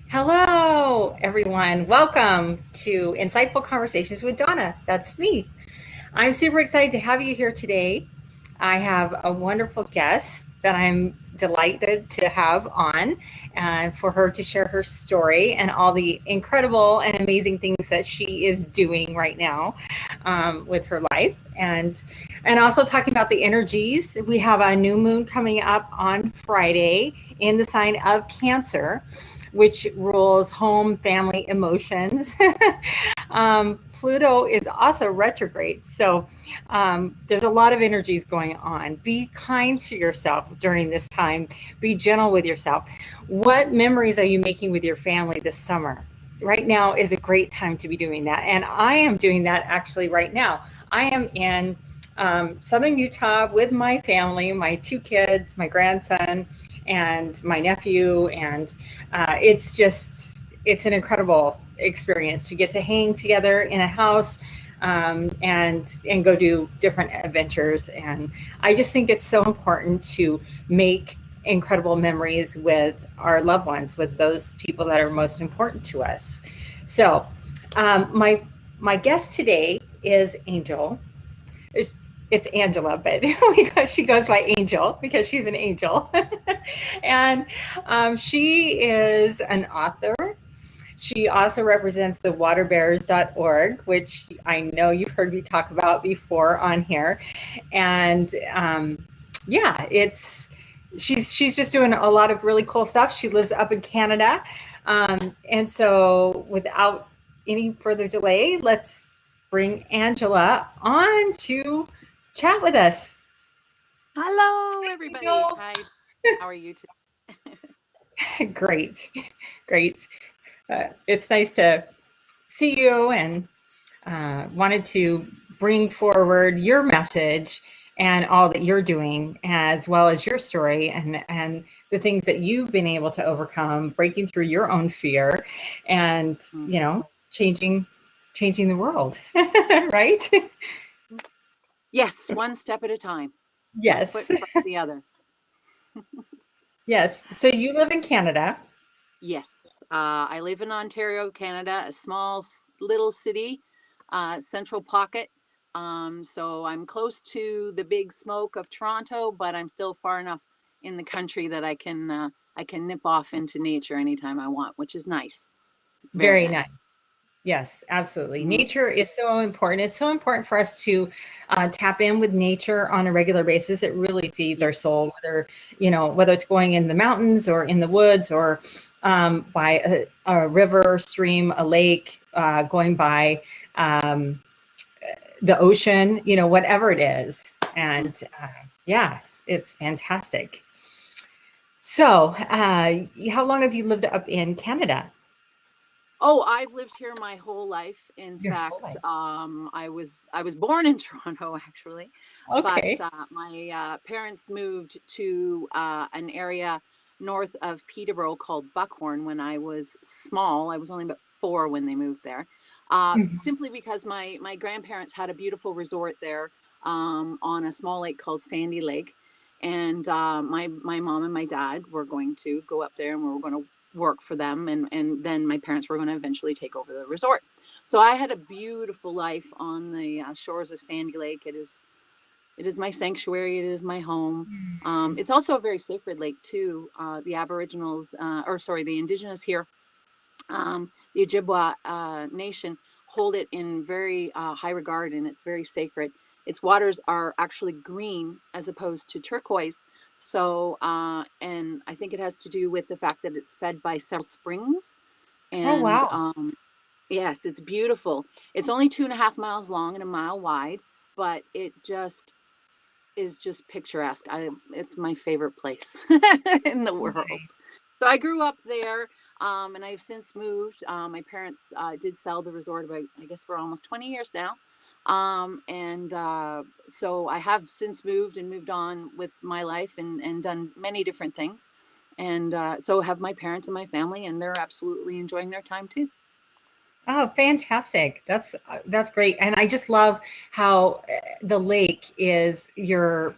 Hello, everyone. Welcome to Insightful Conversations with Dawna. That's me. I'm super excited to have you here today. I have a wonderful guest that I'm delighted to have on and for her to share her story and all the incredible and amazing things that she is doing right now with her life and also talking about the energies. We have a new moon coming up on Friday in the sign of Cancer, which rules home, family, emotions. Pluto is also retrograde. So there's a lot of energies going on. Be kind to yourself during this time. Be gentle with yourself. What memories are you making with your family this summer? Right now is a great time to be doing that. And I am doing that actually right now. I am in Southern Utah with my family, my two kids, my grandson, and my nephew. And it's an incredible experience to get to hang together in a house and go do different adventures. And I just think it's so important to make incredible memories with our loved ones, with those people that are most important to us. So my guest today is Angel. It's Angela, but she goes by Angel because she's an angel. And she is an author. She also represents the waterbearers.org, which I know you've heard me talk about before on here. And yeah, she's just doing a lot of really cool stuff. She lives up in Canada. And so without any further delay, let's bring Angela on to chat with us. Hello, everybody. Hi. How are you today? Great. It's nice to see you, and wanted to bring forward your message and all that you're doing, as well as your story and the things that you've been able to overcome, breaking through your own fear, and changing the world, right? Yes, one step at a time. Yes. One foot in front of the other. Yes. So you live in Canada. Yes. I live in Ontario, Canada, a small little city, central pocket. So I'm close to the big smoke of Toronto, but I'm still far enough in the country that I can nip off into nature anytime I want, which is nice. Very nice. Yes, absolutely. Mm-hmm. Nature is so important. It's so important for us to tap in with nature on a regular basis. It really feeds our soul, whether it's going in the mountains or in the woods or by a river, stream, a lake, going by the ocean, whatever it is. And yes, it's fantastic. So how long have you lived up in Canada? Oh, I've lived here my whole life. In fact, I was born in Toronto, actually. Okay. But my parents moved to an area north of Peterborough called Buckhorn when I was small. I was only about 4 when they moved there. Simply because my grandparents had a beautiful resort there on a small lake called Sandy Lake. And my mom and my dad were going to go up there, and we were going to work for them, and then my parents were going to eventually take over the resort. So I had a beautiful life on the shores of Sandy Lake. It is my sanctuary. It is my home. It's also a very sacred lake too. The Aboriginals, the Indigenous here, the Ojibwa Nation, hold it in very high regard, and it's very sacred. Its waters are actually green as opposed to turquoise. So, and I think it has to do with the fact that it's fed by several springs. And, oh, wow. Yes, it's beautiful. It's only 2.5 miles long and 1 mile wide, but it just is just picturesque. It's my favorite place in the world. Okay. So I grew up there, and I've since moved. My parents did sell the resort about, I guess, for almost 20 years now. So I have since moved on with my life and done many different things. And so have my parents and my family, and they're absolutely enjoying their time too. Oh, fantastic. That's great. And I just love how the lake is your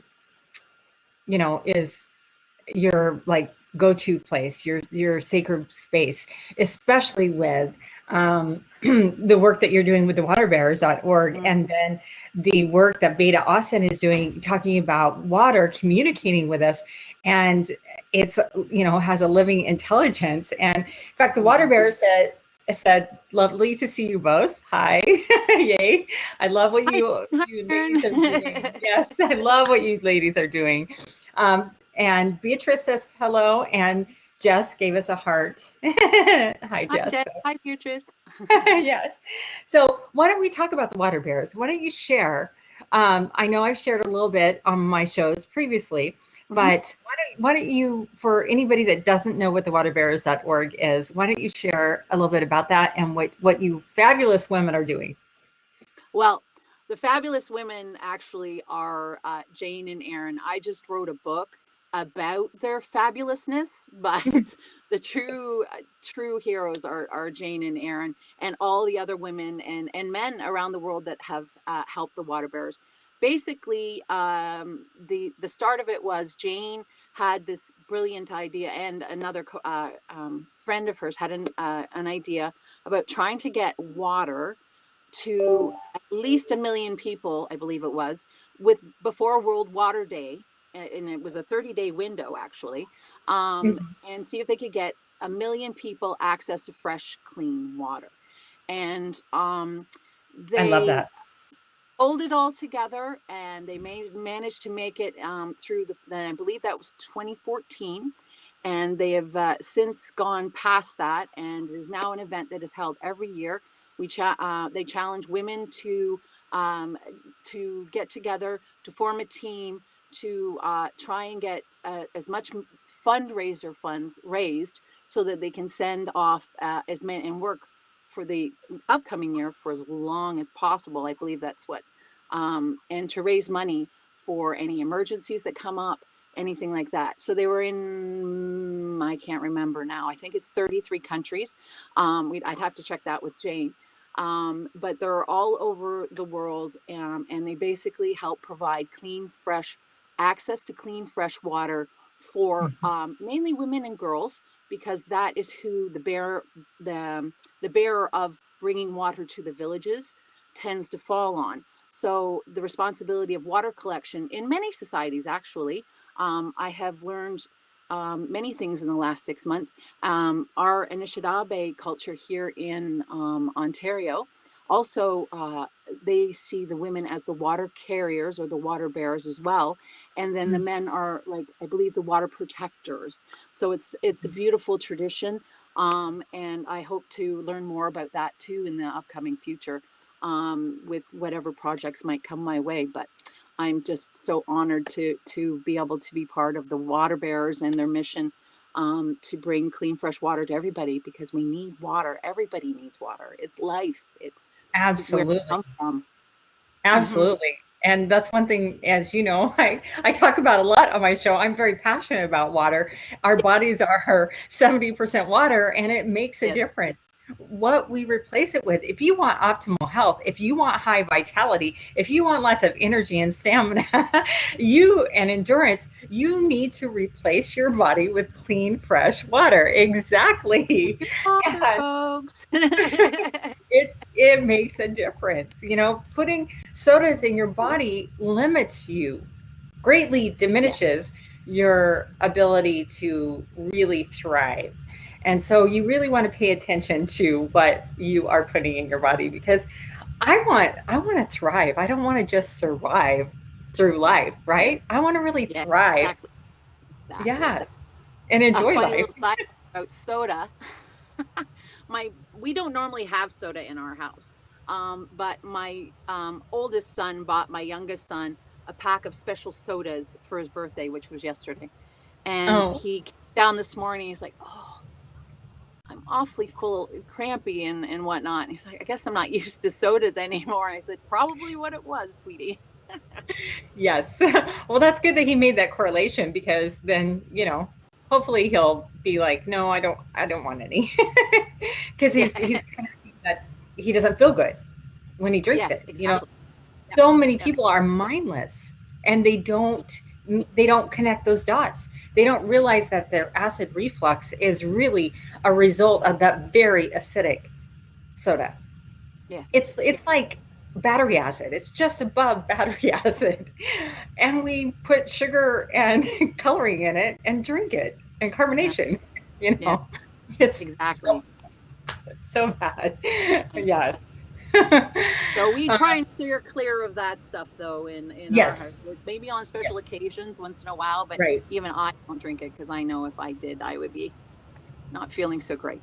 like go-to place, your sacred space, especially with the work that you're doing with the waterbearers.org, and then the work that Beta Austin is doing, talking about water, communicating with us, and it's, you know, has a living intelligence. And in fact, the water bearer said, lovely to see you both. Hi. Yay. I love what you ladies are doing. Yes, I love what you ladies are doing. And Beatrice says hello, and Jess gave us a heart. Hi, Jess. Hi, Beatrice. Yes. So why don't we talk about the water bears? Why don't you share? I know I've shared a little bit on my shows previously, but why don't you, for anybody that doesn't know what the waterbearers.org is, why don't you share a little bit about that and what you fabulous women are doing? Well, the fabulous women actually are Jane and Erin. I just wrote a book about their fabulousness, but the true heroes are Jane and Erin, and all the other women and men around the world that have helped the water bearers. Basically, the start of it was Jane had this brilliant idea, and another friend of hers had an idea about trying to get water to at least 1 million people, I believe it was, before World Water Day, and it was a 30-day window actually, and see if they could get 1 million people access to fresh, clean water. And they I love that. pulled it all together, and they managed to make it through I believe that was 2014. And they have since gone past that, and it is now an event that is held every year. They challenge women to get together, to form a team, to try and get as much fundraiser funds raised so that they can send off as many and work for the upcoming year for as long as possible. I believe that's what, and to raise money for any emergencies that come up, anything like that. So they were in, I can't remember now, I think it's 33 countries. I'd have to check that with Jane. But they're all over the world, and they basically help provide clean, fresh access to clean, fresh water for mainly women and girls, because that is who the bearer of bringing water to the villages tends to fall on. So the responsibility of water collection in many societies, actually, I have learned many things in the last 6 months. Our Anishinaabe culture here in Ontario, also they see the women as the water carriers or the water bearers as well. And then the men are, like, I believe, the water protectors. So it's a beautiful tradition. And I hope to learn more about that too in the upcoming future, with whatever projects might come my way. But I'm just so honored to be able to be part of the water bearers and their mission to bring clean, fresh water to everybody, because we need water. Everybody needs water. It's life. It's absolutely where we come from. Absolutely. And that's one thing, as you know, I talk about a lot on my show. I'm very passionate about water. Our bodies are 70% water, and it makes a difference what we replace it with. If you want optimal health, if you want high vitality, if you want lots of energy and stamina, and endurance, you need to replace your body with clean, fresh water. Exactly. Folks. It makes a difference. You know, putting sodas in your body limits you, greatly diminishes your ability to really thrive. And so you really want to pay attention to what you are putting in your body, because I want to thrive. I don't want to just survive through life, right? I want to really thrive. Exactly. Yeah. And enjoy a funny life. Little side about soda. We don't normally have soda in our house. But my oldest son bought my youngest son a pack of special sodas for his birthday, which was yesterday. And he came down this morning, he's like, "Oh, I'm awfully full, crampy and whatnot." And he's like, "I guess I'm not used to sodas anymore." I said, "Probably what it was, sweetie." Yes. Well, that's good that he made that correlation, because then, you know, hopefully he'll be like, "No, I don't want any." Because he's kind of that he doesn't feel good when he drinks it. Exactly. You know, so many people are mindless, and they don't they don't connect those dots. They don't realize that their acid reflux is really a result of that very acidic soda. Yes. It's like battery acid. It's just above battery acid. And we put sugar and coloring in it and drink it and Yeah. carbonation. You Yeah. know, it's Exactly. so bad. Yes. So we try and steer clear of that stuff though in our Yes. house. Maybe on Yeah. special occasions once in a while, but Right. even I don't drink it because I know if I did, I would be not feeling so great.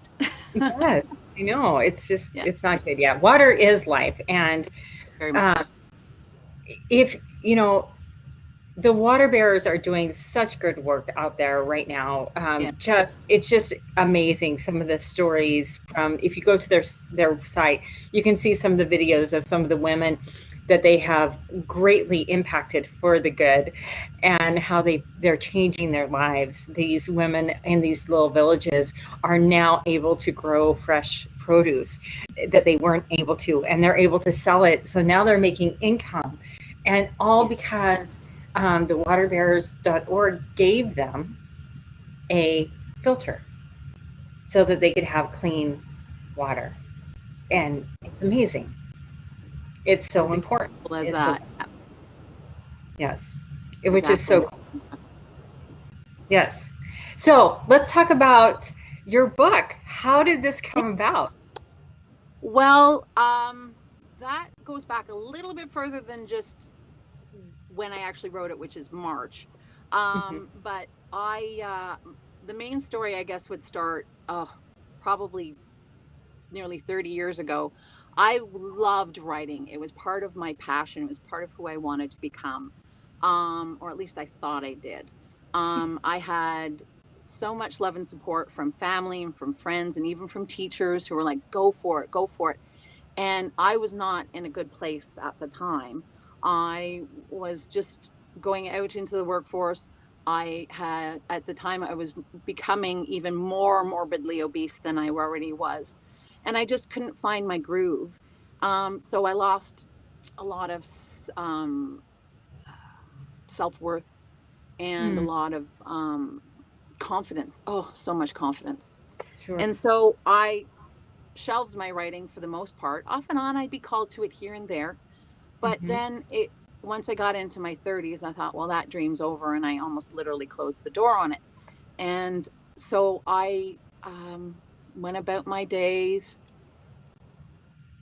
Yes. I know. It's just, Yeah, it's not good. Yeah. Water is life. And very much uh, so. if, you know, the water bearers are doing such good work out there right now. Yeah. Just it's just amazing. Some of the stories from, if you go to their site, you can see some of the videos of some of the women that they have greatly impacted for the good, and how they're changing their lives. These women in these little villages are now able to grow fresh produce that they weren't able to, and they're able to sell it. So now they're making income, and all Yes. because the waterbearers.org gave them a filter so that they could have clean water. Yes. And it's amazing. It's so Something important. as simple as It's so, that. Yeah, yes, which is exactly. so cool. Yes. So let's talk about your book. How did this come about? Well, that goes back a little bit further than just when I actually wrote it, which is March. Mhm. But the main story, I guess, would start probably nearly 30 years ago. I loved writing. It was part of my passion. It was part of who I wanted to become, or at least I thought I did. I had so much love and support from family and from friends and even from teachers who were like, go for it, go for it. And I was not in a good place at the time. I was just going out into the workforce. I had, at the time, I was becoming even more morbidly obese than I already was. And I just couldn't find my groove. So I lost a lot of self worth and a Mm, lot of confidence. Oh, so much confidence. sure. And so I shelved my writing for the most part. Off and on, I'd be called to it here and there. But Hmm. then once I got into my 30s, I thought, well, that dream's over. And I almost literally closed the door on it. And so I went about my days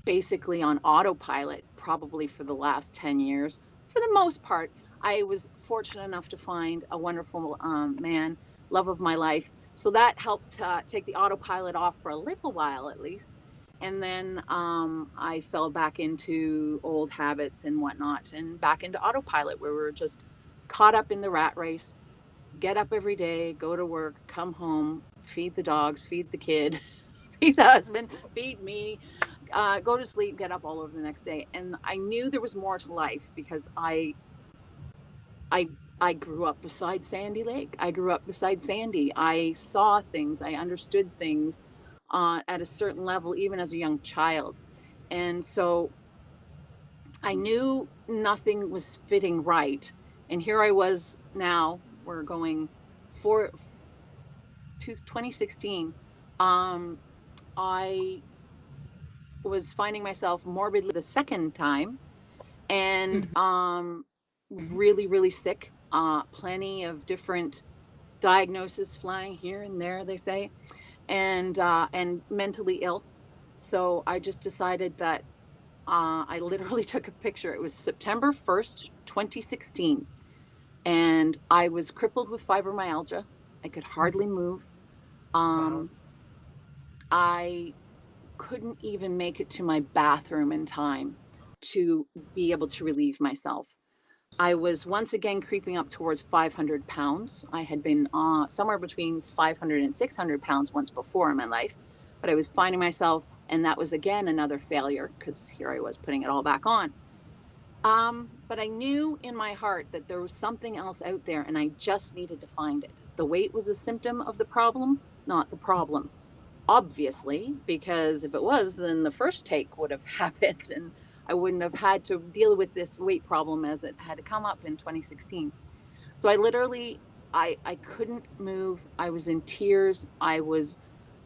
basically on autopilot, probably for the last 10 years. For the most part, I was fortunate enough to find a wonderful man, love of my life. So that helped take the autopilot off for a little while at least. And then I fell back into old habits and whatnot, and back into autopilot where we were just caught up in the rat race. Get up every day, go to work, come home, feed the dogs, feed the kid, feed the husband, feed me, go to sleep, get up all over the next day. And I knew there was more to life because I I grew up beside Sandy Lake. I grew up beside Sandy. I saw things. I understood things at a certain level, even as a young child. And so I knew nothing was fitting right. And here I was now. We're going for to 2016. Um, I was finding myself morbidly the second time and Hmm. really, really sick. Plenty of different diagnoses flying here and there, they say, and mentally ill. So I just decided that I literally took a picture. It was September 1st, 2016, and I was crippled with fibromyalgia. I could hardly move. Wow. Um, I couldn't even make it to my bathroom in time to be able to relieve myself. I was once again creeping up towards 500 pounds. I had been somewhere between 500 and 600 pounds once before in my life, but I was finding myself, and that was again another failure because here I was putting it all back on. But I knew in my heart that there was something else out there and I just needed to find it. The weight was a symptom of the problem, not the problem. Obviously, because if it was, then the first take would have happened and I wouldn't have had to deal with this weight problem as it had come up in 2016. So I literally, I couldn't move. I was in tears. I was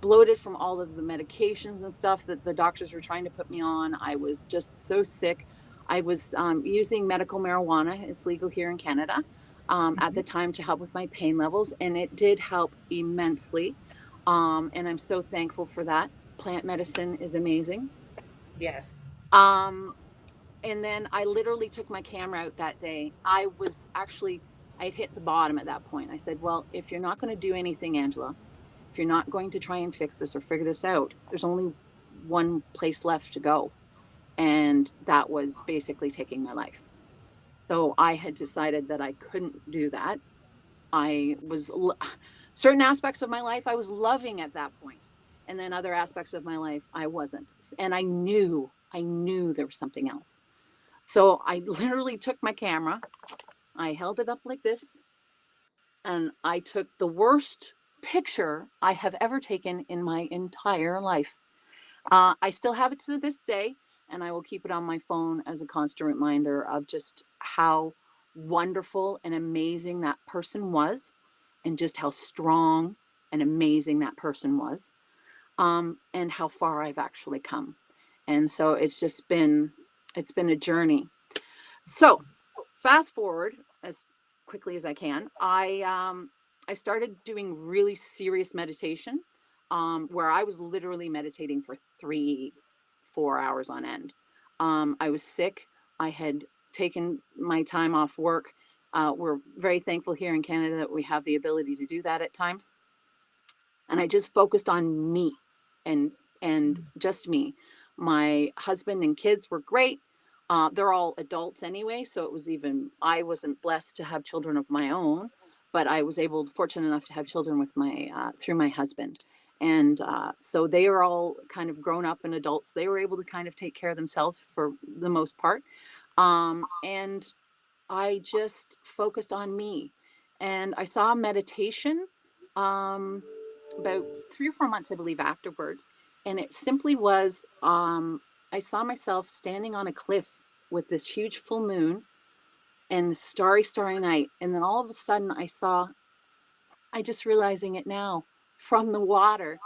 bloated from all of the medications and stuff that the doctors were trying to put me on. I was just so sick. I was using medical marijuana. It's legal here in Canada at the time to help with my pain levels, and it did help immensely. And I'm so thankful for that. Plant medicine is amazing. Yes. Um, and then I literally took my camera out that day. I'd hit the bottom at that point. I said, well, if you're not going to do anything, Angela, if you're not going to try and fix this or figure this out, there's only one place left to go. And that was basically taking my life. So I had decided that I couldn't do that. Certain aspects of my life I was loving at that point, and then other aspects of my life I wasn't. And I knew there was something else. So I literally took my camera, I held it up like this, and I took the worst picture I have ever taken in my entire life. I still have it to this day, and I will keep it on my phone as a constant reminder of just how wonderful and amazing that person was, and just how strong and amazing that person was, and how far I've actually come. And so it's been a journey. So fast forward as quickly as I can. I started doing really serious meditation, where I was literally meditating for 3-4 hours on end. I was sick. I had taken my time off work. We're very thankful here in Canada that we have the ability to do that at times. And I just focused on me and just me. My husband and kids were great. They're all adults anyway, so I wasn't blessed to have children of my own, but I was fortunate enough to have children with through my husband. And so they are all kind of grown up and adults. They were able to kind of take care of themselves for the most part. And I just focused on me. And I saw meditation about 3 or 4 months, I believe, afterwards. And it simply was, I saw myself standing on a cliff with this huge full moon and the starry, starry night. And then all of a sudden I just realizing it now, from the water,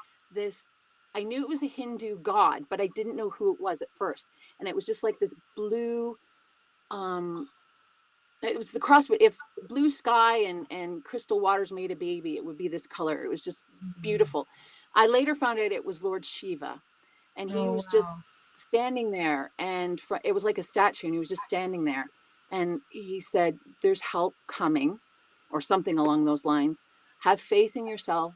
I knew it was a Hindu god, but I didn't know who it was at first. And it was just like this blue, it was the cross. If blue sky and crystal waters made a baby, it would be this color. It was just beautiful. I later found out it was Lord Shiva, and he was just standing there, and it was like a statue, and he was just standing there, and he said, there's help coming, or something along those lines. Have faith in yourself.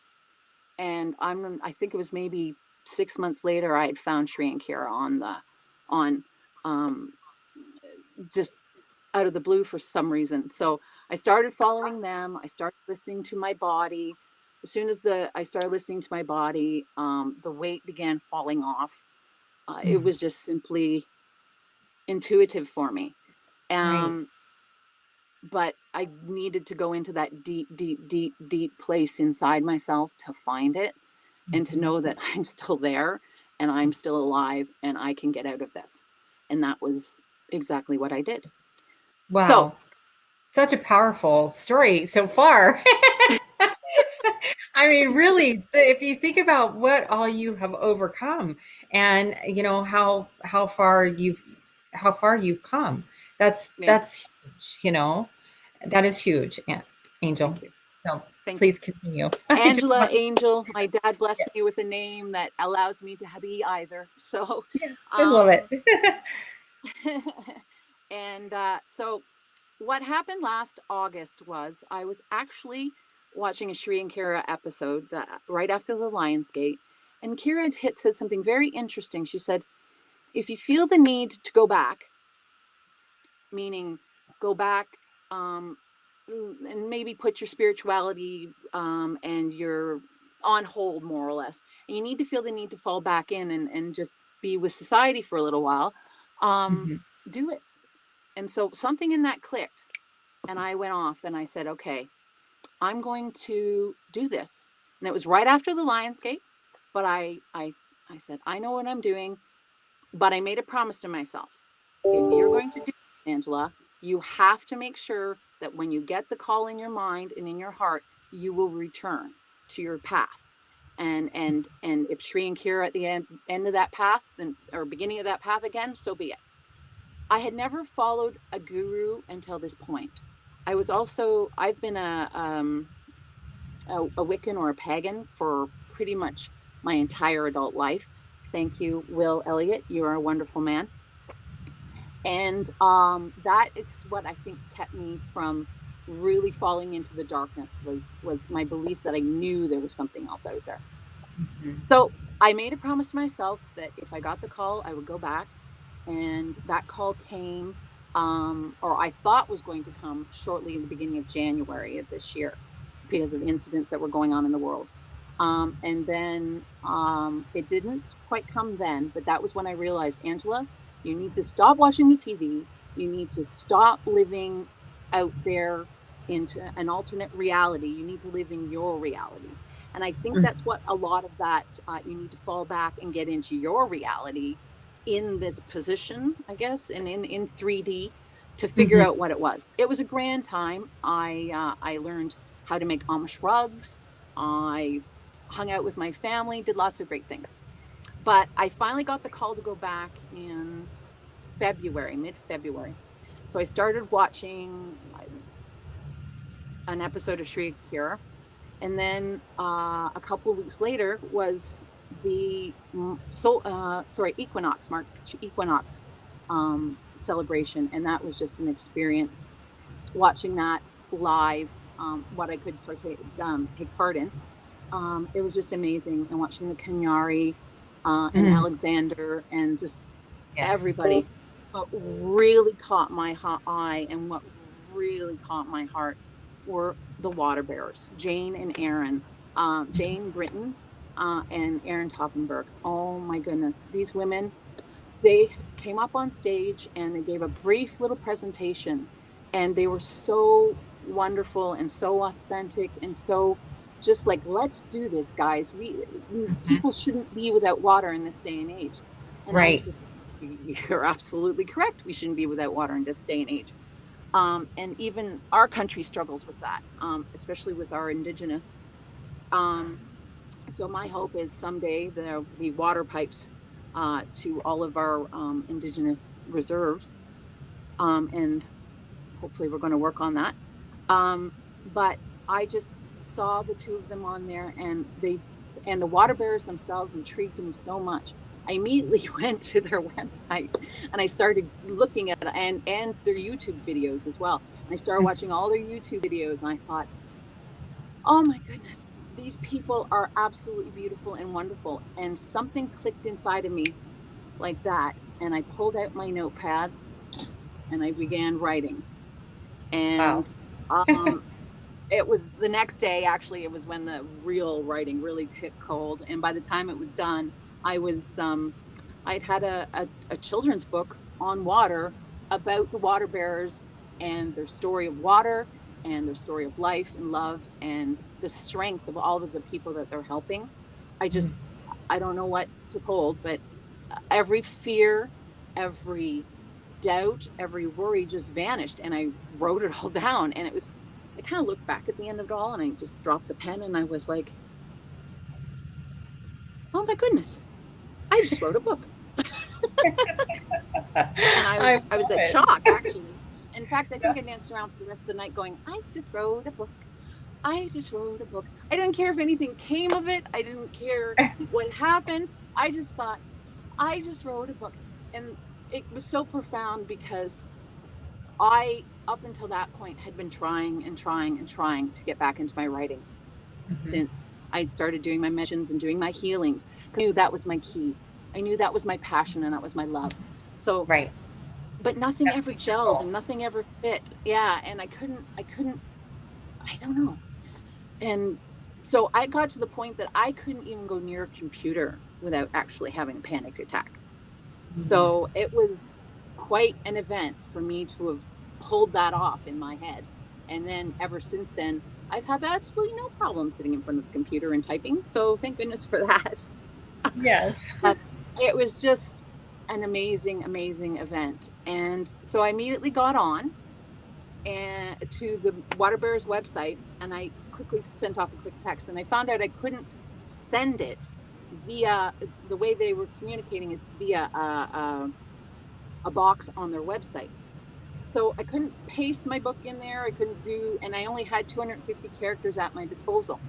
And I think it was maybe 6 months later, I had found Shri and Kira on just out of the blue for some reason. So I started following them. I started listening to my body. As soon as I started listening to my body, the weight began falling off. It was just simply intuitive for me. Right. But I needed to go into that deep, deep, deep, deep place inside myself to find it, and to know that I'm still there and I'm still alive and I can get out of this. And that was exactly what I did. Wow. So Such a powerful story so far. I mean, really, if you think about what all you have overcome, and you know how far you've come, that's yeah, that's huge. You know, that is huge, Angel. thank you. So Thank you. please continue. I just Angela, want, Angel, my dad yeah, blessed me with a name that allows me to be either. So, yeah, I love um, it. and so what happened last August was I was actually watching a Shri and Kira episode right after the Lionsgate, and Kira had said something very interesting. She said, if you feel the need to go back, meaning go back, and maybe put your spirituality and your on hold, more or less, and you need to feel the need to fall back in and just be with society for a little while, Mhm. do it. And so something in that clicked, and I went off and I said, okay, I'm going to do this. And it was right after the Lionsgate, but I said, I know what I'm doing, but I made a promise to myself. If you're going to do it, Angela, you have to make sure that when you get the call in your mind and in your heart, you will return to your path. And if Shri and Kira at the end of that path, then, or beginning of that path again, so be it. I had never followed a guru until this point. I've been a Wiccan or a pagan for pretty much my entire adult life. Thank you, Will Elliott. You are a wonderful man. And that is what I think kept me from really falling into the darkness, was my belief that I knew there was something else out there. Mm-hmm. So I made a promise to myself that if I got the call, I would go back. And that call came, or I thought was going to come shortly in the beginning of January of this year, because of incidents that were going on in the world. And then it didn't quite come then, but that was when I realized, Angela, you need to stop watching the TV. You need to stop living out there into an alternate reality. You need to live in your reality. And I think that's what a lot of that, you need to fall back and get into your reality in this position, I guess, and in 3D to figure out what it was. It was a grand time. I learned how to make Amish rugs. I hung out with my family, did lots of great things. But I finally got the call to go back in February, mid-February. So I started watching an episode of Shri Kira. And then a couple of weeks later was the equinox, March equinox celebration. And that was just an experience watching that live, what I could take part in. It was just amazing. And watching the Kanyari and Alexander and just everybody. What really caught my eye and what really caught my heart were the water bearers, Jane and Aaron, Jane Britton and Aaron Toppenberg. Oh my goodness. These women, they came up on stage and they gave a brief little presentation, and they were so wonderful and so authentic and so just like, let's do this, guys. People shouldn't be without water in this day and age. And I was just, you're absolutely correct. We shouldn't be without water in this day and age. And even our country struggles with that, especially with our indigenous. So my hope is someday there'll be water pipes to all of our indigenous reserves. And hopefully we're going to work on that. But I just saw the two of them on there, and the water bearers themselves intrigued me so much. I immediately went to their website and I started looking at it and their YouTube videos as well. And I started watching all their YouTube videos, and I thought, oh my goodness, these people are absolutely beautiful and wonderful. And something clicked inside of me like that. And I pulled out my notepad and I began writing. And it was the next day, actually, it was when the real writing really took hold. And by the time it was done, I'd had a children's book on water about the water bearers and their story of water and their story of life and love and the strength of all of the people that they're helping. I don't know what to hold, but every fear, every doubt, every worry just vanished, and I wrote it all down. And I kind of looked back at the end of it all, and I just dropped the pen, and I was like, oh my goodness, I just wrote a book. And I was at shock, actually. In fact, I think I danced around for the rest of the night going, I just wrote a book. I just wrote a book. I didn't care if anything came of it. I didn't care what happened. I just thought, I just wrote a book. And it was so profound because I, up until that point, had been trying to get back into my writing since I'd started doing my missions and doing my healings. I knew that was my key. I knew that was my passion and that was my love. So, but nothing ever gelled and nothing ever fit. Yeah. And I couldn't, I don't know. And so I got to the point that I couldn't even go near a computer without actually having a panic attack. So it was quite an event for me to have pulled that off in my head. And then ever since then, I've had absolutely no problem sitting in front of the computer and typing. So thank goodness for that. Yes. But it was just an amazing, amazing event. And so I immediately got on and to the Water Bears website, and I quickly sent off a quick text, and I found out I couldn't send it via the way they were communicating is via a box on their website. So I couldn't paste my book in there. I couldn't do, and I only had 250 characters at my disposal.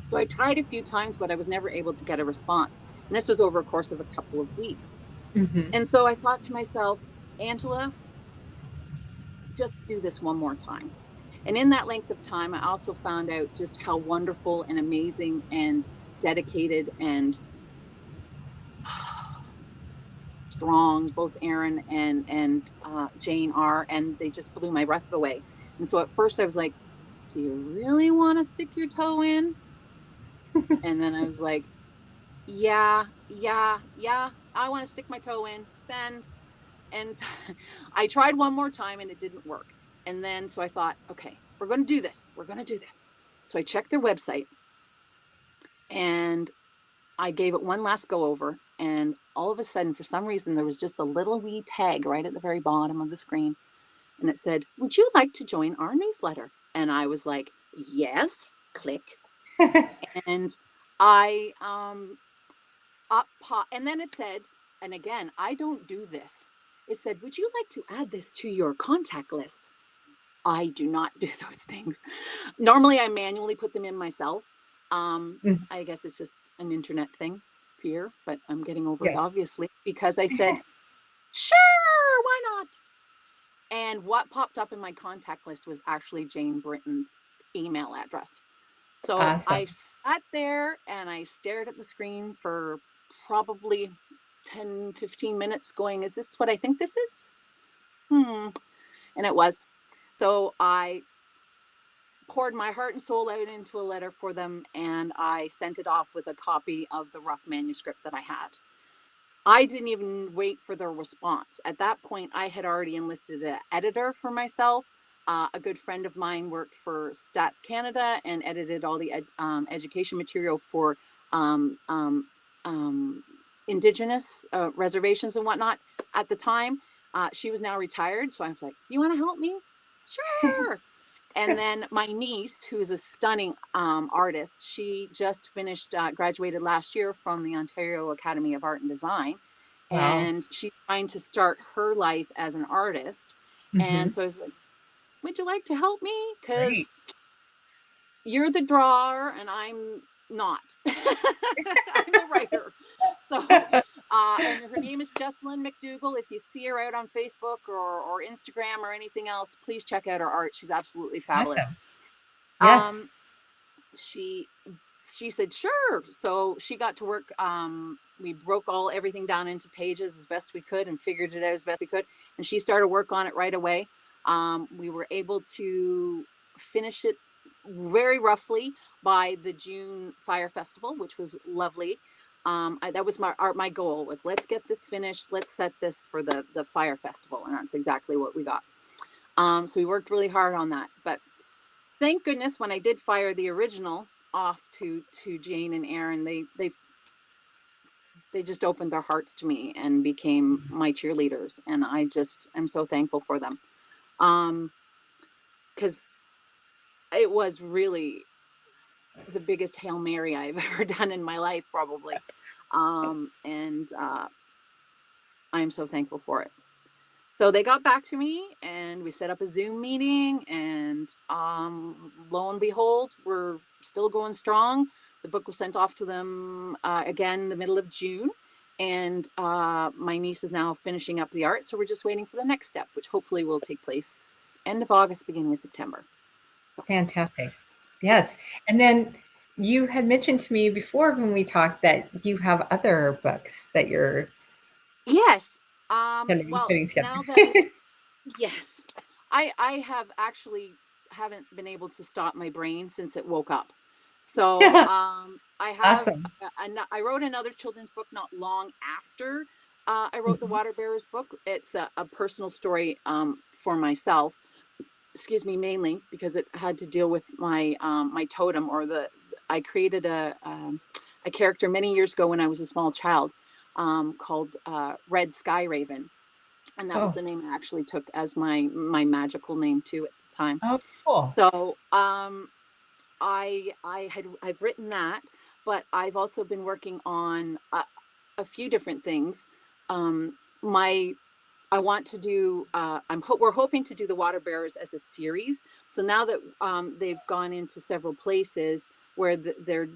So I tried a few times, but I was never able to get a response. And this was over a course of a couple of weeks. Mm-hmm. And so I thought to myself, Angela, just do this one more time. And in that length of time, I also found out just how wonderful and amazing and dedicated and strong both Aaron and Jane are, and they just blew my breath away. And so at first I was like, do you really want to stick your toe in? And then I was like, yeah, I want to stick my toe in, send. And I tried one more time and it didn't work. And then so I thought, okay, we're going to do this. We're going to do this. So I checked their website and I gave it one last go over. And all of a sudden, for some reason, there was just a little wee tag right at the very bottom of the screen. And it said, would you like to join our newsletter? And I was like, yes, click. And I, and then it said, and again, I don't do this. It said, would you like to add this to your contact list? I do not do those things. Normally, I manually put them in myself. I guess it's just an internet thing, fear, but I'm getting over it, obviously, because I said, sure, why not? And what popped up in my contact list was actually Jane Britton's email address. So awesome. I sat there and I stared at the screen for probably 10, 15 minutes going, is this what I think this is? And it was. So I poured my heart and soul out into a letter for them, and I sent it off with a copy of the rough manuscript that I had. I didn't even wait for their response. At that point, I had already enlisted an editor for myself. A good friend of mine worked for Stats Canada and edited all the education material for Indigenous reservations and whatnot at the time. She was now retired, so I was like, you want to help me? Sure. And then my niece, who is a stunning artist, she just finished, graduated last year from the Ontario Academy of Art and Design. Wow. And she's trying to start her life as an artist. And so I was like, would you like to help me? Because you're the drawer and I'm not. I'm a writer. So, and her name is Jessalyn McDougall. If you see her out on Facebook or Instagram or anything else, please check out her art. She's absolutely fabulous. Awesome. Yes. She said, sure. So she got to work. We broke everything down into pages as best we could and figured it out as best we could. And she started work on it right away. We were able to finish it very roughly by the June Fire Festival, which was lovely. That was my goal was, let's get this finished. Let's set this for the Fire Festival. And that's exactly what we got. So we worked really hard on that. But thank goodness when I did fire the original off to Jane and Aaron, they just opened their hearts to me and became my cheerleaders. And I just am so thankful for them. Because it was really the biggest Hail Mary I've ever done in my life, probably. And I'm so thankful for it. So they got back to me and we set up a Zoom meeting, and lo and behold, we're still going strong. The book was sent off to them again the middle of June, and my niece is now finishing up the art. So we're just waiting for the next step, which hopefully will take place end of August, beginning of September. Fantastic. Yes. And then you had mentioned to me before when we talked that you have other books that you're putting together. Now that yes, I have actually haven't been able to stop my brain since it woke up. So I have awesome. I wrote another children's book not long after I wrote the Water Bearers book. It's a personal story for myself. Excuse me, mainly because it had to deal with my my totem, or I created a character many years ago when I was a small child called Red Sky Raven, and that was Oh, the name I actually took as my magical name too at the time. oh, cool. So I've written that, but I've also been working on a few different things. My I want to do. We're hoping to do the Water Bearers as a series. So now that they've gone into several places where they're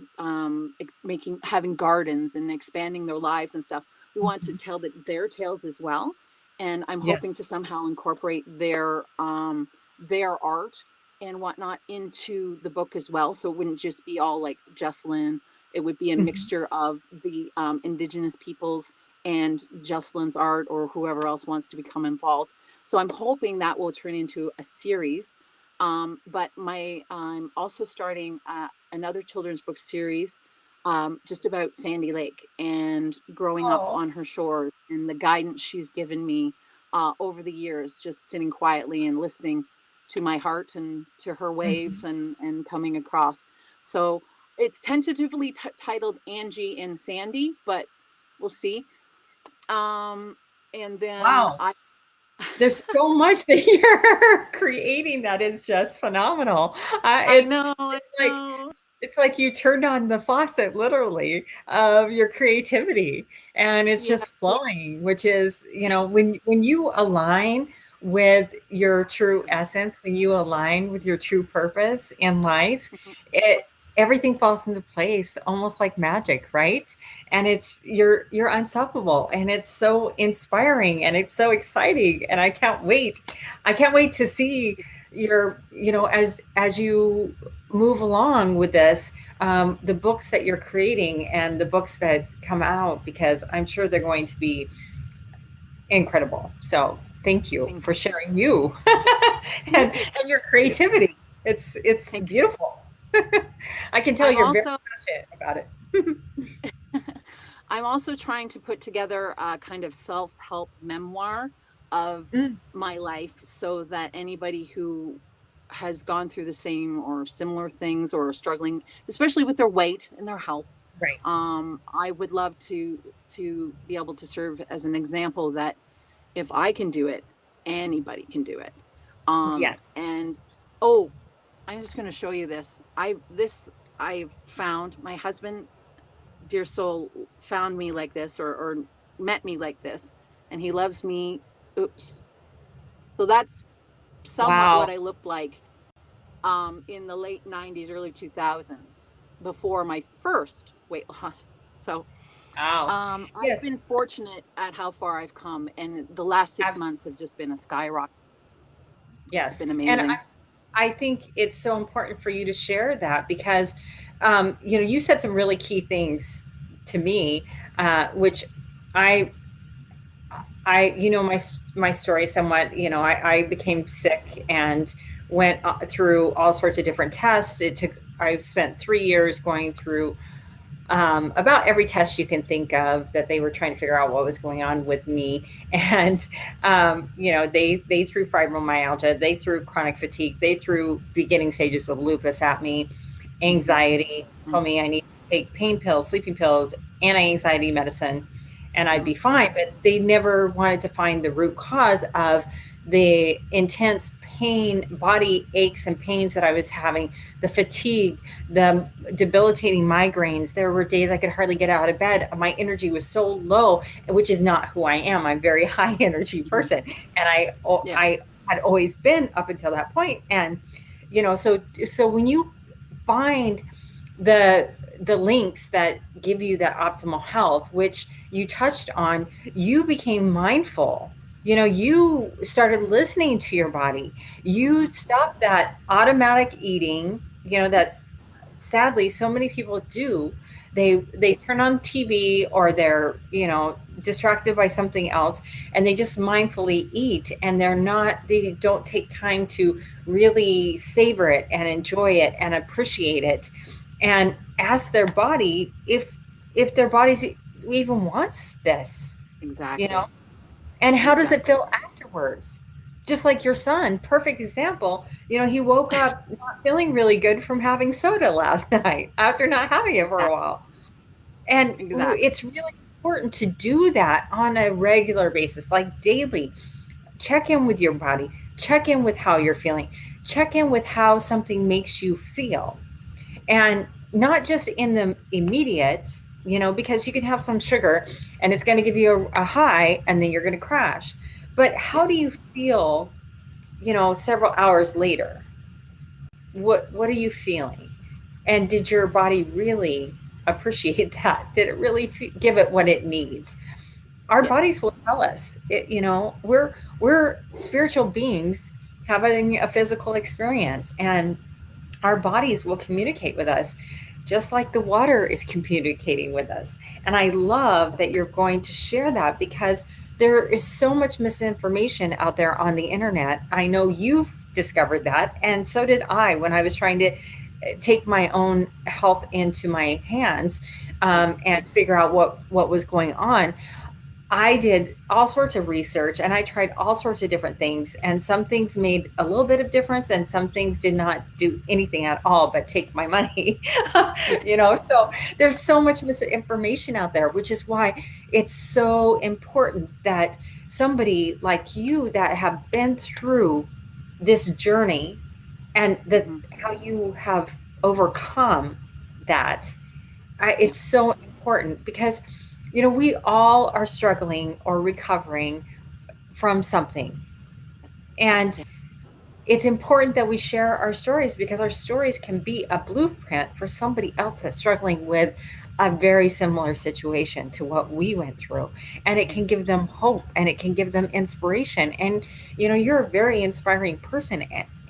having gardens and expanding their lives and stuff, we want to Mhm. tell their tales as well. And I'm Yes. hoping to somehow incorporate their art and whatnot into the book as well. So it wouldn't just be all like Jesslyn. It would be a Mhm. mixture of the indigenous peoples and Jocelyn's art or whoever else wants to become involved. So I'm hoping that will turn into a series. But I'm also starting another children's book series just about Sandy Lake and growing up Oh. on her shores and the guidance she's given me over the years, just sitting quietly and listening to my heart and to her waves Mhm. and coming across. So it's tentatively titled Angie and Sandy, but we'll see. Um, and then Wow. There's so much that you're creating that is just phenomenal. I know, I It's like know. it's like you turned on the faucet literally of your creativity and it's Yeah. just flowing, which is, when you align with your true essence, when you align with your true purpose in life, it everything falls into place almost like magic, right? And you're unstoppable and it's so inspiring and it's so exciting and I can't wait to see as you move along with this, the books that you're creating and the books that come out, because I'm sure they're going to be incredible. So thank you Thank for sharing you you. and your Thank creativity. It's you. beautiful. I can tell I'm you're very also passionate about it. I'm also trying to put together a kind of self-help memoir of Mm, my life so that anybody who has gone through the same or similar things or struggling, especially with their weight and their health, right. I would love to be able to serve as an example that if I can do it, anybody can do it. Yes. And oh, I'm just going to show you this. I found my husband, dear soul, found me like this or met me like this, and he loves me. Oops. So that's somewhat what Wow. I looked like in the late 90s, early 2000s, before my first weight loss. So Wow. I've Yes. been fortunate at how far I've come, and the last 6 months Absolutely. have just been a skyrocket. It's Yes. been And amazing. I think it's so important for you to share that because, you said some really key things to me, which I, my story somewhat. I became sick and went through all sorts of different tests. I spent 3 years going through about every test you can think of that they were trying to figure out what was going on with me. And, they threw fibromyalgia, they threw chronic fatigue, they threw beginning stages of lupus at me, Mhm, anxiety, told me I need to take pain pills, sleeping pills, anti-anxiety medicine, and I'd mhm, be fine. But they never wanted to find the root cause of the intense pain, body aches and pains that I was having, the fatigue, the debilitating migraines. There were days I could hardly get out of bed. My energy was so low, which is not who I am. I'm a very high energy mhm. person. And Yeah, I had always been up until that point. And, so when you find the the links that give you that optimal health, which you touched on, you became mindful. You started listening to your body. You mhm, stopped that automatic eating, that's sadly so many people do. They turn on TV or they're, distracted by something else, and they just mindfully eat, and they don't take time to really savor it and enjoy it and appreciate it and ask their body if their bodies even wants this, you know exactly, and how does it exactly. feel afterwards. Just like your son, perfect example. He woke up not feeling really good from having soda last night after not having it for a Exactly, while. And exactly. it's really important to do that on a regular basis, like daily. Check in with your body, check in with how you're feeling, check in with how something makes you feel. And not just in the immediate, because you can have some sugar and it's going to give you a high and then you're going to crash. But how do Yes. you feel, several hours later? What are you feeling? And did your body really appreciate that? Did it really give it what it needs? Our Yes. bodies will tell us. We're spiritual beings having a physical experience, and our bodies will communicate with us just like the water is communicating with us. And I love that you're going to share that, because there is so much misinformation out there on the internet. I know you've discovered that, and so did I when I was trying to take my own health into my hands, Yes. and figure out what was going on. I did all sorts of research and I tried all sorts of different things, and some things made a little bit of difference and some things did not do anything at all but take my money. Yeah. So there's so much misinformation out there, which is why it's so important that somebody like you that have been through this journey, and that Hmm. how you have overcome that. Yeah. It's so important because, we all are struggling or recovering from something. Yes. And Yeah. it's important that we share our stories, because our stories can be a blueprint for somebody else that's struggling with a very similar situation to what we went through. And it can give them hope and it can give them inspiration. And, you're a very inspiring person,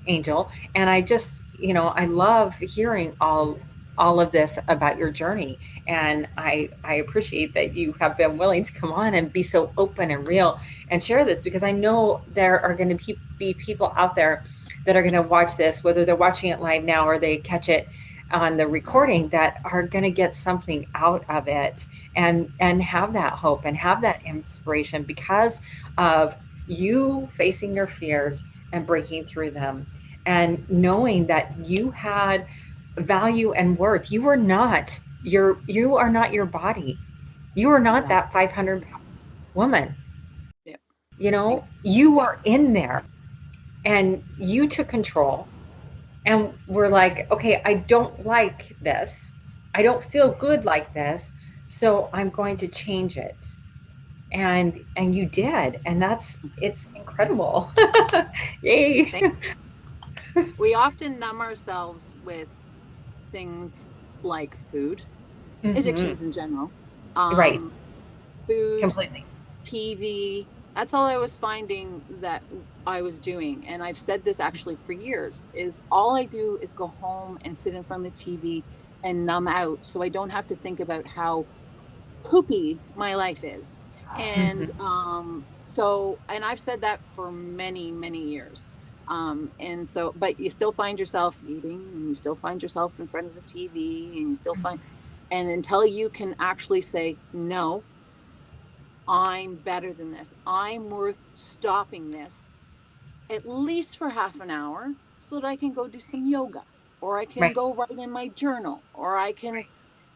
Angel. And I love hearing all of this about your journey. And I appreciate that you have been willing to come on and be so open and real and share this, because I know there are going to be people out there that are going to watch this, whether they're watching it live now or they catch it on the recording, that are going to get something out of it, and have that hope and have that inspiration because of you facing your fears and breaking through them, and knowing that you had value and worth. You are not your body. You are not Exactly. that 500-pound woman. Yeah. You are in there, and you took control and were like, okay, I don't like this. I don't feel good like this. So I'm going to change it. And you did. And it's incredible. Yay. Thank We often numb ourselves with things like food, Hmm. addictions in general, Right. um, food, Completely. TV. That's all I was finding that I was doing. And I've said this actually for years, is all I do is go home and sit in front of the TV and numb out so I don't have to think about how poopy my life is. And Hmm. and I've said that for many, many years. And so, but you still find yourself eating and you still find yourself in front of the TV and you still find, and until you can actually say, no, I'm better than this, I'm worth stopping this at least for half an hour so that I can go do some yoga, or I can Right. go write in my journal, or I can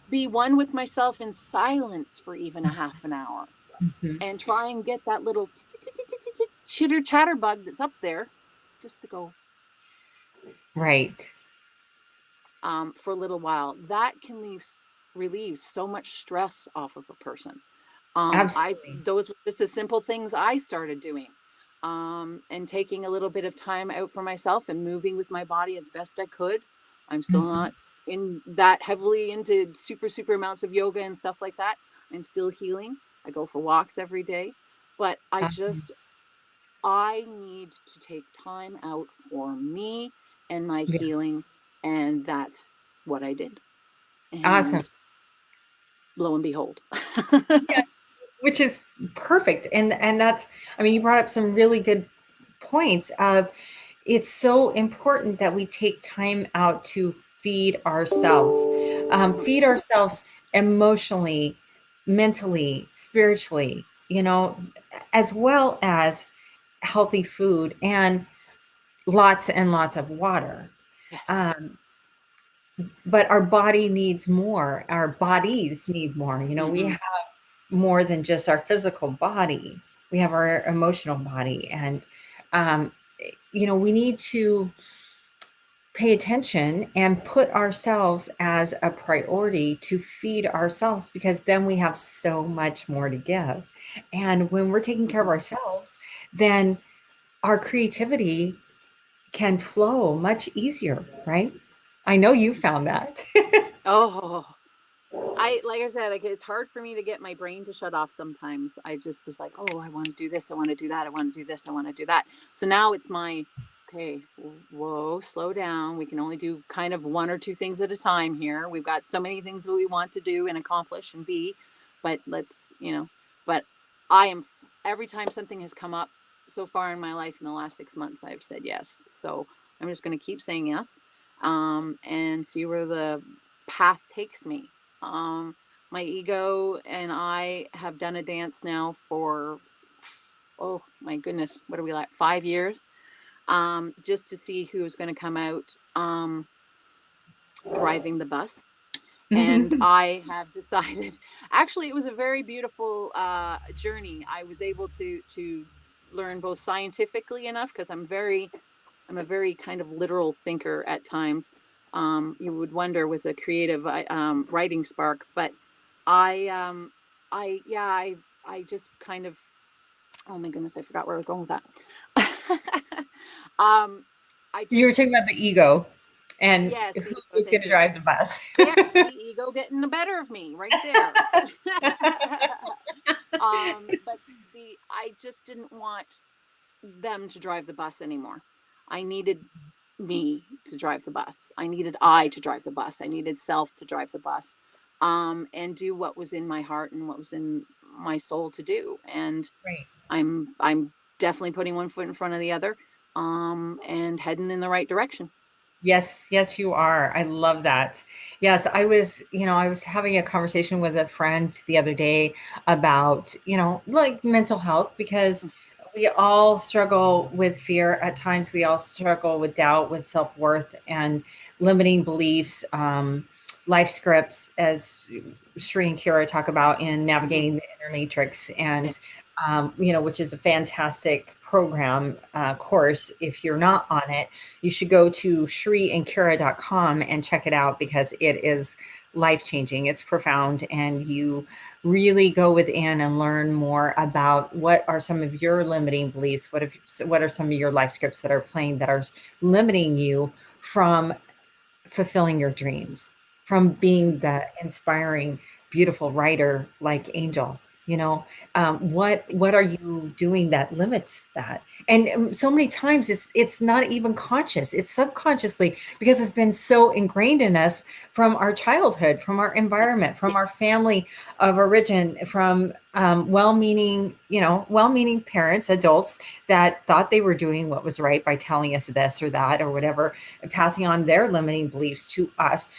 be one with myself in silence for even a half an hour Hmm. and try and get that little chitter chatter bug that's up there just to go Right. for a little while. That can relieve so much stress off of a person. I Absolutely. Those were just the simple things I started doing, and taking a little bit of time out for myself and moving with my body as best I could. I'm still Hmm. not in that heavily into super amounts of yoga and stuff like that. I'm still healing. I go for walks every day, but I need to take time out for me and my Yes. healing, and that's what I did. Awesome. And lo and behold. Yeah. Which is perfect. And that's, I mean, you brought up some really good points of, it's so important that we take time out to feed ourselves emotionally, mentally, spiritually, as well as healthy food and lots of water. Yes. Um, but our body needs more. Our bodies need more. We Hmm. more than just our physical body. We have our emotional body. And, um, we need to pay attention and put ourselves as a priority to feed ourselves, because then we have so much more to give. And when we're taking care of ourselves, then our creativity can flow much easier, right? I know you found that. Oh, like I said, like it's hard for me to get my brain to shut off sometimes. I just is like, oh, I want to do this, I want to do that, I want to do this, I want to do that. So now it's okay, whoa, slow down. We can only do kind of one or two things at a time here. We've got so many things that we want to do and accomplish and be, but but I am, every time something has come up so far in my life in the last 6 months, I've said yes. So I'm just going to keep saying yes, and see where the path takes me. My ego and I have done a dance now for, oh my goodness, what are we, like 5 years? Just to see who was going to come out driving the bus. And I have decided, actually, it was a very beautiful journey. I was able to learn both scientifically enough, because I'm a very kind of literal thinker at times. You would wonder with a creative writing spark, but I just kind of, oh my goodness, I forgot where I was going with that. You were talking about the ego and yes, who was going to drive the bus. There's the ego getting the better of me right there. But I just didn't want them to drive the bus anymore. I needed me to drive the bus. I needed to drive the bus. I needed self to drive the bus, and do what was in my heart and what was in my soul to do. And Right. I'm definitely putting one foot in front of the other, and heading in the right direction. Yes, yes, you are. I love that. Yes, I was having a conversation with a friend the other day about, like mental health, because we all struggle with fear at times. We all struggle with doubt, with self-worth, and limiting beliefs, life scripts, as Shri and Kira talk about in Navigating the Inner Matrix. And which is a fantastic program course. If you're not on it, you should go to shriandkira.com and check it out, because it is life-changing. It's profound, and you really go within and learn more about what are some of your limiting beliefs, what are some of your life scripts that are playing that are limiting you from fulfilling your dreams, from being the inspiring, beautiful writer like Angel. What are you doing that limits that? And so many times it's not even conscious, it's subconsciously, because it's been so ingrained in us from our childhood, from our environment, from our family of origin, from well-meaning parents, adults that thought they were doing what was right by telling us this or that or whatever, and passing on their limiting beliefs to us.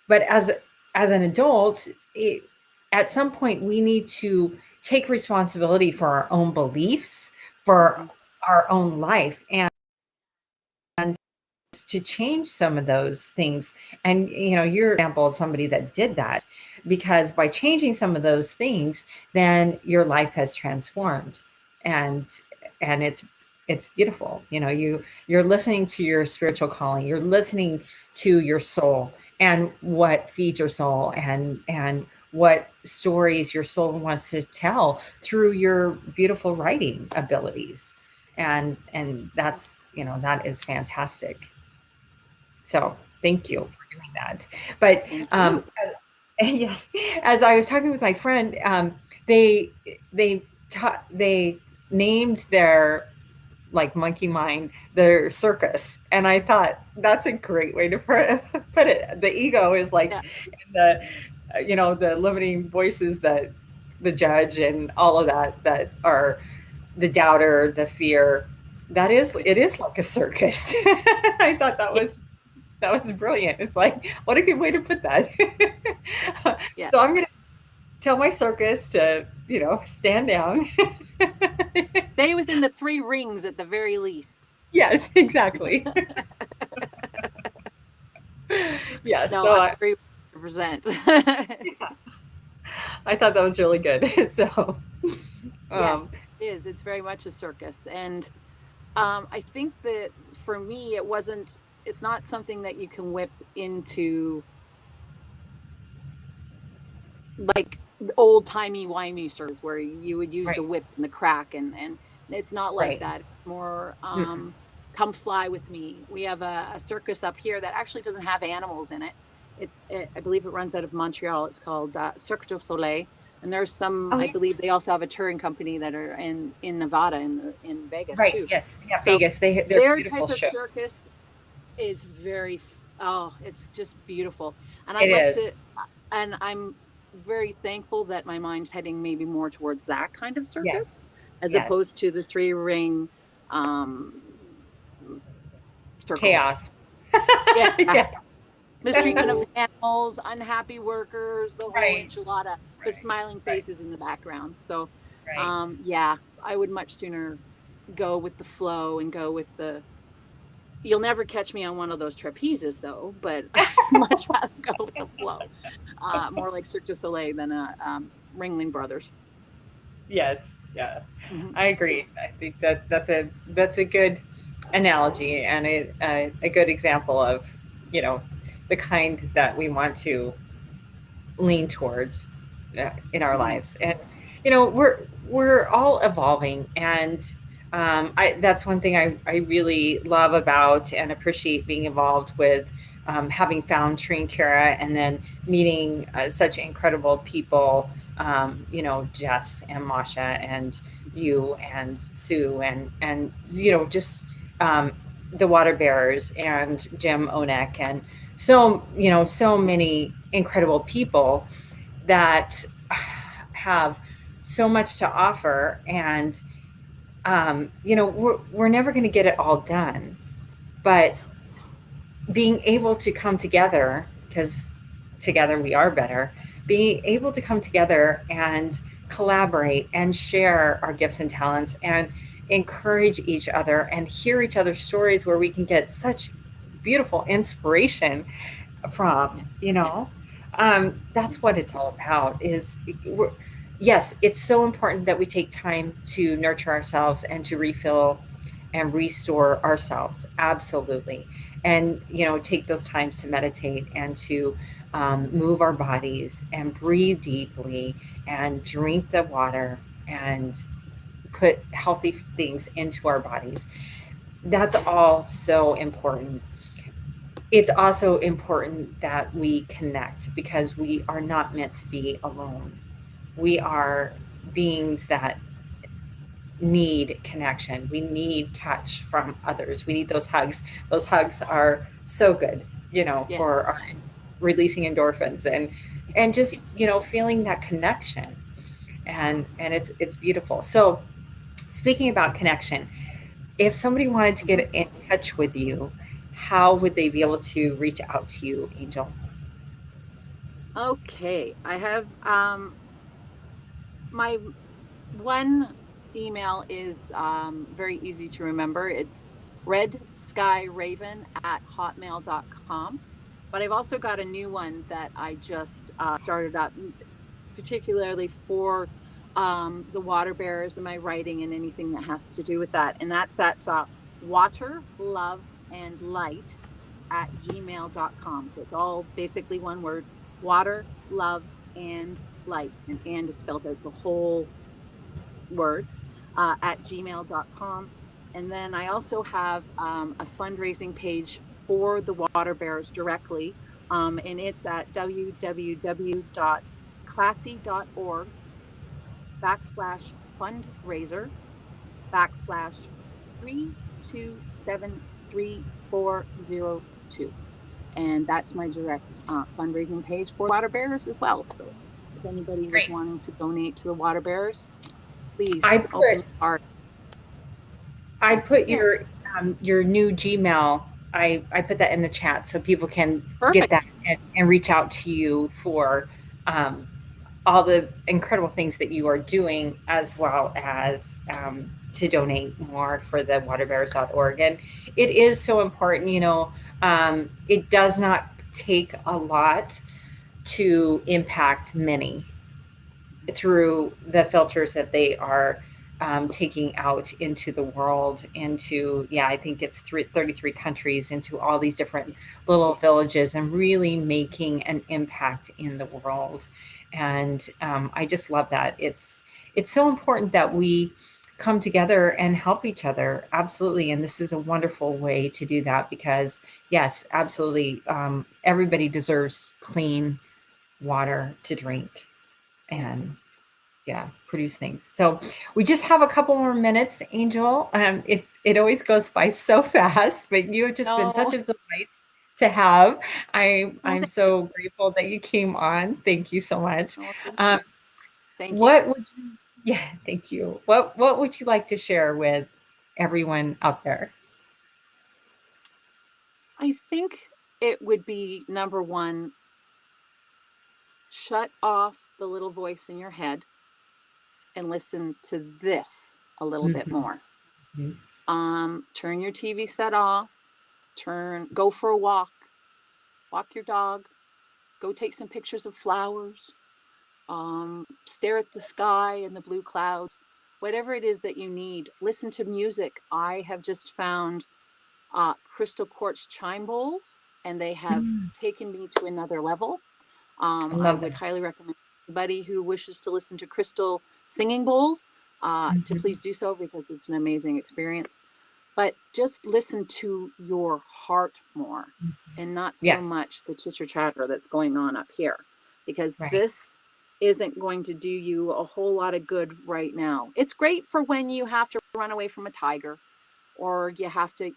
But as an adult, at some point we need to take responsibility for our own beliefs, for our own life, and to change some of those things. And you're an example of somebody that did that, because by changing some of those things, then your life has transformed. And it's beautiful. You're listening to your spiritual calling, you're listening to your soul, and what feeds your soul, and what stories your soul wants to tell through your beautiful writing abilities. And that's, that is fantastic. So thank you for doing that. But yes, as I was talking with my friend, they named their, like, monkey mind, their circus, and I thought that's a great way to put it. The ego is like the the limiting voices, that the judge and all of that are the doubter, the fear. It is like a circus. I thought that was brilliant. It's like, what a good way to put that. Yes. So I'm going to tell my circus to, stand down. Stay within the 3 rings at the very least. Yes, exactly. Yes. No, So I agree 100%. yeah. I thought that was really good. So, um, Yes, it is. It's very much a circus. And I think that for me, it's not something that you can whip into like old timey wimey circus where you would use the right, whip and the crack, and it's not like right. that. It's more Mm-mm. come fly with me. We have a circus up here that actually doesn't have animals in it. I believe it runs out of Montreal. It's called Cirque du Soleil, and there's some. Oh, I yeah. believe they also have a touring company that are in Nevada in Vegas Right. too. Yes. Yeah. So Vegas. They're their beautiful type of show. circus is oh, it's just beautiful. And It I'd like is. to, and I'm very thankful that my mind's heading maybe more towards that kind of Yes. circus as Yes. opposed to the three ring um, circle. Chaos. Yeah. Yeah. Mistreatment of animals, unhappy workers, the whole Right. enchilada, but Right. smiling Right. faces in the background. So, Right. yeah, I would much sooner go with the flow and go with the. You'll never catch me on one of those trapezes, though. But I'd much rather go with the flow, more like Cirque du Soleil than a Ringling Brothers. Yes. Yeah. Hmm. I agree. I think that that's a good analogy and a good example of, you know, the kind that we want to lean towards in our Hmm. lives. And we're all evolving, and that's one thing I really love about and appreciate being involved with, having found Trinkara and then meeting such incredible people, Jess and Masha and you and Sue and just um, the water bearers and Jim Onek and so many incredible people that have so much to offer. And we're never going to get it all done, but being able to come together, because together we are better, being able to come together and collaborate and share our gifts and talents and encourage each other and hear each other's stories where we can get such beautiful inspiration from, that's what it's all about. Yes, it's so important that we take time to nurture ourselves and to refill and restore ourselves, absolutely. And take those times to meditate and to move our bodies and breathe deeply and drink the water and put healthy things into our bodies. That's all so important. It's also important that we connect, because we are not meant to be alone. We are beings that need connection. We need touch from others. We need those hugs. Those hugs are so good, Yeah. for our releasing endorphins and just, feeling that connection. And it's beautiful. So, speaking about connection, if somebody wanted to Mhm. get in touch with you, how would they be able to reach out to you, Angel? Okay. I have my one email is very easy to remember. It's redskyraven@hotmail.com. But I've also got a new one that I just started up, particularly for the water bearers and my writing and anything that has to do with that. And that's at water, love, and light at gmail.com. So it's all basically one word: water, love, and light. And is spelled out the whole word at gmail.com. And then I also have a fundraising page for the water bearers directly. And it's at www.classy.org/fundraiser/3273402. And that's my direct fundraising page for water bearers as well. So if anybody was Great. wanting to donate to the water bearers, please I open put the heart. I put Yeah, your new Gmail. I put that in the chat so people can get that perfect. and reach out to you for um, all the incredible things that you are doing, as well as to donate more for the waterbearers.org. And it is so important, it does not take a lot to impact many. through the filters that they are taking out into the world, into, yeah, I think it's 33 countries, into all these different little villages, and really making an impact in the world. And I just love that. It's so important that we come together and help each other. Absolutely. And this is a wonderful way to do that, because yes, absolutely. Everybody deserves clean water to drink. Yes. And yeah, produce things. So we just have a couple more minutes, Angel. It always goes by so fast, but you have just been such No. a delight to have. Well, I'm so grateful that you came on. Thank you so much. no, Um, thank you. what would you? Yeah, thank you. What would you like to share with everyone out there? I think it would be number one, shut off the little voice in your head and listen to this a little bit Mhm, more. mhm. Turn your TV set off, go for a walk your dog, go take some pictures of flowers, stare at the sky and the blue clouds, whatever it is that you need. Listen to music. I have just found crystal quartz chime bowls, and they have Mm, taken me to another level. I I love would that. highly recommend anybody who wishes to listen to crystal singing bowls to Mhm. please do so, because it's an amazing experience. But just listen to your heart more, Mhm. and not so Yes, much the chitter chatter that's going on up here, because right. this isn't going to do you a whole lot of good right now. It's great for when you have to run away from a tiger, or you have to,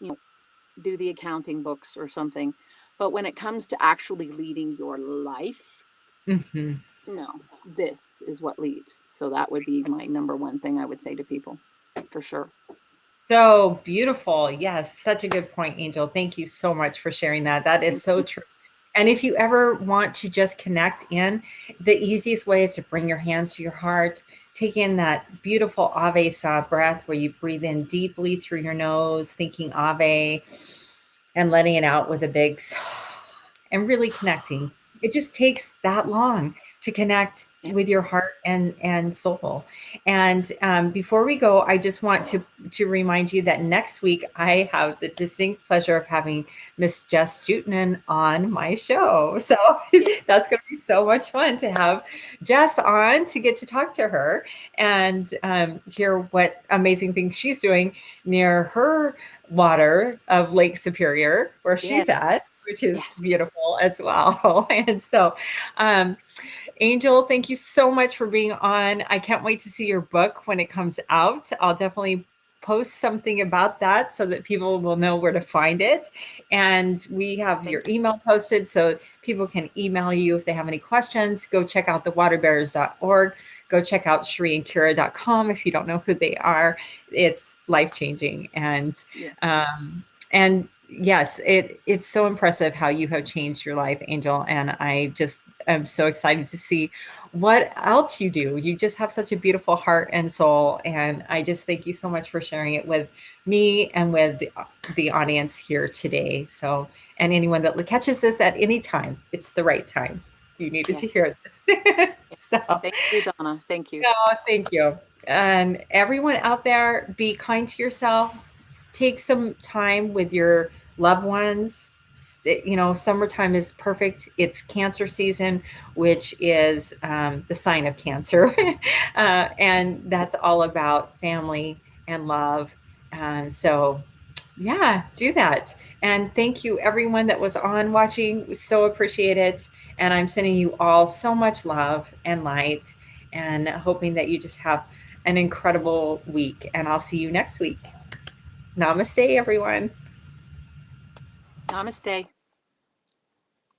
do the accounting books or something. But when it comes to actually leading your life, Mhm. no, this is what leads. So that would be my number one thing I would say to people, for sure. So beautiful. Yes, such a good point, Angel. Thank you so much for sharing that. That is Thank so you. true. And if you ever want to just connect in, the easiest way is to bring your hands to your heart, take in that beautiful Ave Sa breath, where you breathe in deeply through your nose, thinking Ave, and letting it out with a big sigh, and really connecting. It just takes that long to connect Yeah. with your heart and soul. And before we go, I just want to remind you that next week I have the distinct pleasure of having Miss Jess Jutman on my show. So Yeah. that's going to be so much fun to have Jess on, to get to talk to her and hear what amazing things she's doing near her water of Lake Superior, where Yeah. she's at, which is Yes. beautiful as well. And so, um, Angel, thank you so much for being on. I can't wait to see your book when it comes out. I'll definitely post something about that so that people will know where to find it. And we have Thank your email posted so people can email you if they have any questions. Go check out thewaterbearers.org. Go check out ShreeandKira.com if you don't know who they are. It's life-changing. you. Yeah. And yes, it's so impressive how you have changed your life, Angel. And I just am so excited to see what else you do. You just have such a beautiful heart and soul. And I just thank you so much for sharing it with me and with the audience here today. So, and anyone that catches this at any time, it's the right time. You needed to Yes. hear this. So, Thank you, Dawna. Thank you. no, thank you. And everyone out there, be kind to yourself. Take some time with your loved ones. You know, summertime is perfect. It's cancer season, which is the sign of cancer. And that's all about family and love. So, yeah, do that. And thank you, everyone that was on watching. We so appreciate it. And I'm sending you all so much love and light, and hoping that you just have an incredible week. And I'll see you next week. Namaste, everyone. Namaste.